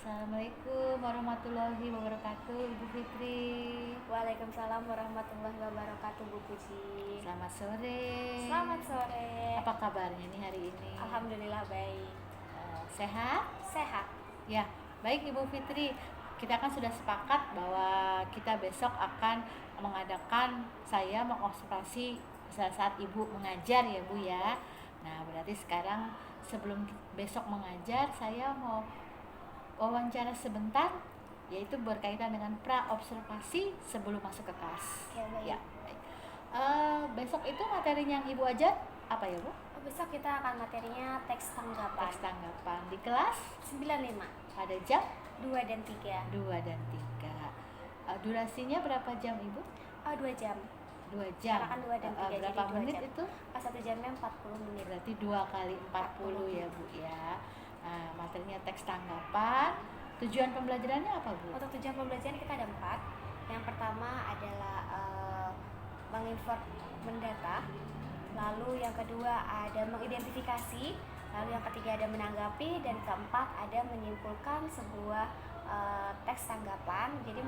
Assalamualaikum warahmatullahi wabarakatuh, Ibu Fitri. Waalaikumsalam warahmatullahi wabarakatuh, Bu Puji. Selamat sore. Selamat sore. Apa kabarnya nih hari ini? Alhamdulillah baik. Sehat? Sehat. Ya, baik Ibu Fitri. Kita kan sudah sepakat bahwa kita besok akan mengadakan saya mengobservasi saat Ibu mengajar ya Bu ya. Nah, berarti sekarang sebelum besok mengajar saya mau wawancara sebentar, yaitu berkaitan dengan pra-observasi sebelum masuk ke kelas. Baik. Ya, baik. Besok itu materinya yang Ibu ajar apa ya Bu? Besok kita akan materinya teks tanggapan. Teks tanggapan di kelas 95. pada jam 2 dan 3. 2 dan 3. Durasinya berapa jam Ibu? 2 jam. 2 jam. Karena kan 2 dan 3 berapa jadi 2 menit jam. itu? 1 jamnya 40 menit. Berarti 2 kali 40 ya Bu ya. Nah, materinya teks tanggapan. Tujuan pembelajarannya apa Bu? Untuk tujuan pembelajaran kita ada 4. Yang pertama adalah mendata. Lalu yang kedua ada mengidentifikasi. Lalu yang ketiga ada menanggapi. Dan keempat ada menyimpulkan sebuah teks tanggapan. Jadi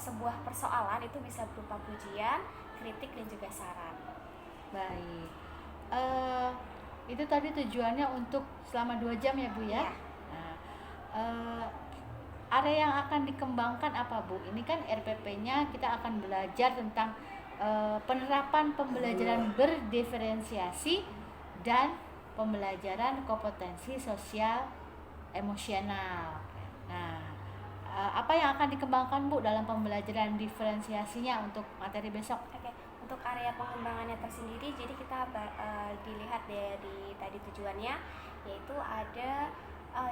sebuah persoalan itu bisa berupa pujian, kritik, dan juga saran. Baik. Itu tadi tujuannya untuk selama 2 jam ya Bu ya? Ya. Nah, area yang akan dikembangkan apa Bu? Ini kan RPP-nya kita akan belajar tentang penerapan pembelajaran berdiferensiasi dan pembelajaran kompetensi sosial emosional. Nah, apa yang akan dikembangkan Bu dalam pembelajaran diferensiasinya untuk materi besok? Oke. Untuk area pengembangannya tersendiri, jadi kita dilihat dari tadi tujuannya, yaitu ada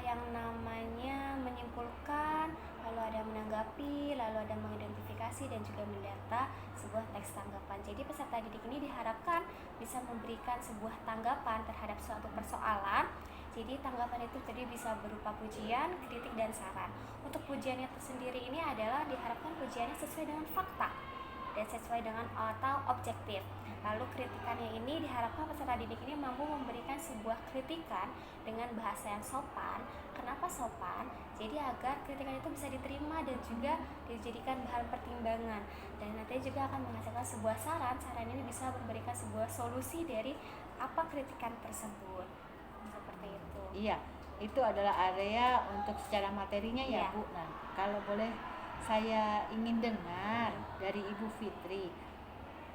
yang namanya menyimpulkan, lalu ada menanggapi, lalu ada mengidentifikasi, dan juga mendata sebuah teks tanggapan. Jadi peserta didik ini diharapkan bisa memberikan sebuah tanggapan terhadap suatu persoalan. Jadi tanggapan itu tadi bisa berupa pujian, kritik, dan saran. Untuk pujiannya tersendiri ini adalah diharapkan pujiannya sesuai dengan fakta dan sesuai dengan atau objektif. Lalu kritikannya ini diharapkan peserta didik ini mampu memberikan sebuah kritikan dengan bahasa yang sopan. Kenapa sopan? Jadi agar kritikan itu bisa diterima dan juga dijadikan bahan pertimbangan. Dan nanti juga akan menghasilkan sebuah saran. Saran ini bisa memberikan sebuah solusi dari apa kritikan tersebut. Seperti itu. Iya, itu adalah area untuk secara materinya ya Bu. Nah, kalau boleh saya ingin dengar dari Ibu Fitri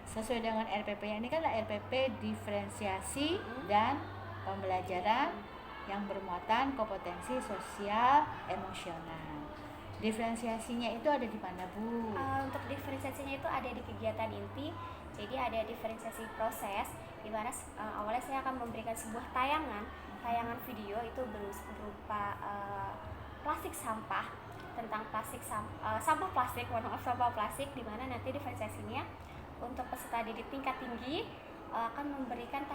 sesuai dengan RPP ini kan RPP diferensiasi dan pembelajaran yang bermuatan kompetensi sosial emosional. Diferensiasinya itu ada di mana Bu? Untuk diferensiasinya itu ada di kegiatan inti. Jadi ada diferensiasi proses, di mana awalnya saya akan memberikan sebuah tayangan video itu berupa plastik sampah, tentang sampah plastik, di mana nanti diferensiasinya untuk peserta didik tingkat tinggi akan memberikan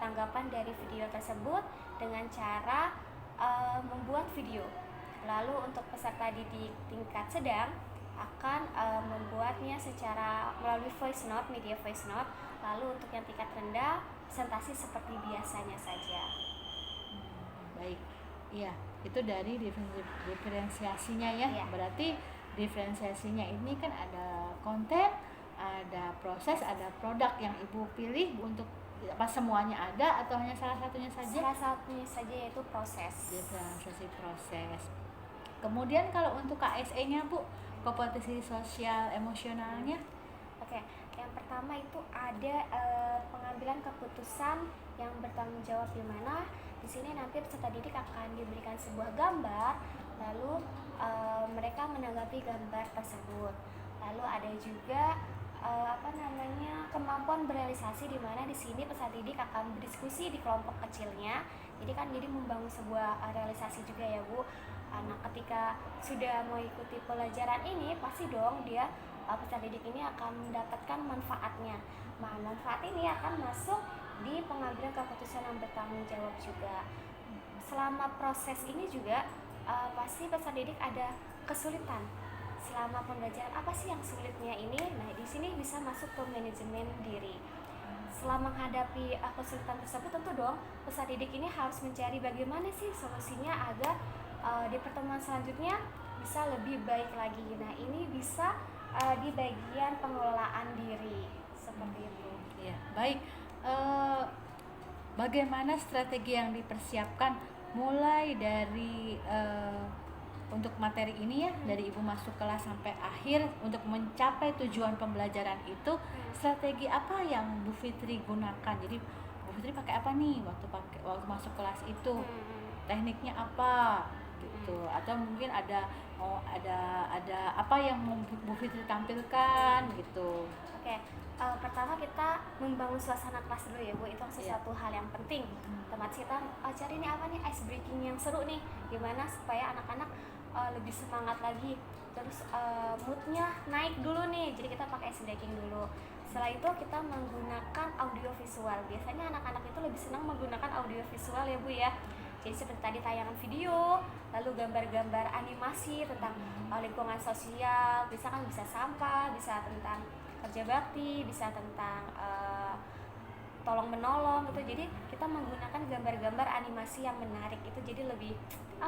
tanggapan dari video tersebut dengan cara membuat video. Lalu untuk peserta didik tingkat sedang akan membuatnya secara melalui media voice note. Lalu untuk yang tingkat rendah, presentasi seperti biasanya saja. Baik, iya, itu dari diferensiasinya ya. Berarti diferensiasinya ini kan ada konten, ada proses, ada produk yang Ibu pilih untuk apa semuanya ada atau hanya salah satunya saja? Salah satunya saja yaitu proses. Diferensiasi proses. Kemudian kalau untuk KSE-nya Bu, kompetensi sosial emosionalnya? Oke, yang pertama itu ada pengambilan keputusan yang bertanggung jawab, di mana di sini nanti peserta didik akan diberikan sebuah gambar, lalu mereka menanggapi gambar tersebut. Lalu ada juga kemampuan berealisasi, di mana di sini peserta didik akan berdiskusi di kelompok kecilnya. Jadi membangun sebuah realisasi juga ya Bu. Anak ketika sudah mengikuti pelajaran ini, pasti dong dia peserta didik ini akan mendapatkan manfaatnya. Manfaat ini akan masuk di pengambilan keputusan yang bertanggung jawab juga. Selama proses ini juga pasti peserta didik ada kesulitan. Selama pembelajaran apa sih yang sulitnya ini? Nah, di sini bisa masuk ke manajemen diri. Setelah menghadapi kesulitan tersebut, tentu dong peserta didik ini harus mencari bagaimana sih solusinya agar di pertemuan selanjutnya bisa lebih baik lagi. Nah, ini bisa di bagian pengelolaan diri seperti itu. Ya, baik. Eh, Bagaimana strategi yang dipersiapkan mulai dari untuk materi ini ya, dari ibu masuk kelas sampai akhir untuk mencapai tujuan pembelajaran itu, strategi apa yang Bu Fitri gunakan? Jadi Bu Fitri pakai apa nih waktu masuk kelas itu? Tekniknya apa gitu? Atau mungkin ada apa yang mau Bu Fitri tampilkan gitu? Oke, pertama kita membangun suasana kelas dulu ya Bu, itu sesuatu hal yang penting. Otomatis kita cari nih apa nih ice breaking yang seru nih, gimana supaya anak-anak lebih semangat lagi. Terus moodnya naik dulu nih, jadi kita pakai ice breaking dulu. Setelah itu kita menggunakan audio visual. Biasanya anak-anak itu lebih senang menggunakan audio visual ya Bu ya. Jadi seperti tadi tayangan video, lalu gambar-gambar animasi tentang lingkungan sosial, bisa sampah, bisa tentang kerja bakti, bisa tentang tolong menolong gitu. Jadi kita menggunakan gambar-gambar animasi yang menarik itu, jadi lebih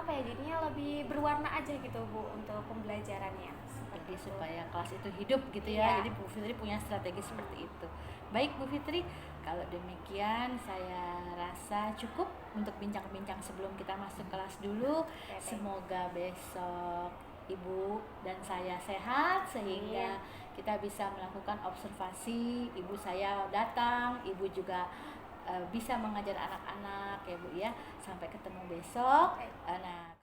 jadinya lebih berwarna aja gitu Bu untuk pembelajarannya. Jadi supaya kelas itu hidup gitu ya. Iya. Jadi Bu Fitri punya strategi seperti itu. Baik Bu Fitri, kalau demikian saya rasa cukup untuk bincang-bincang sebelum kita masuk kelas dulu. Oke. Semoga besok Ibu dan saya sehat sehingga kita bisa melakukan observasi. Ibu saya datang, Ibu juga bisa mengajar anak-anak ya Bu ya. Sampai ketemu besok. Nah,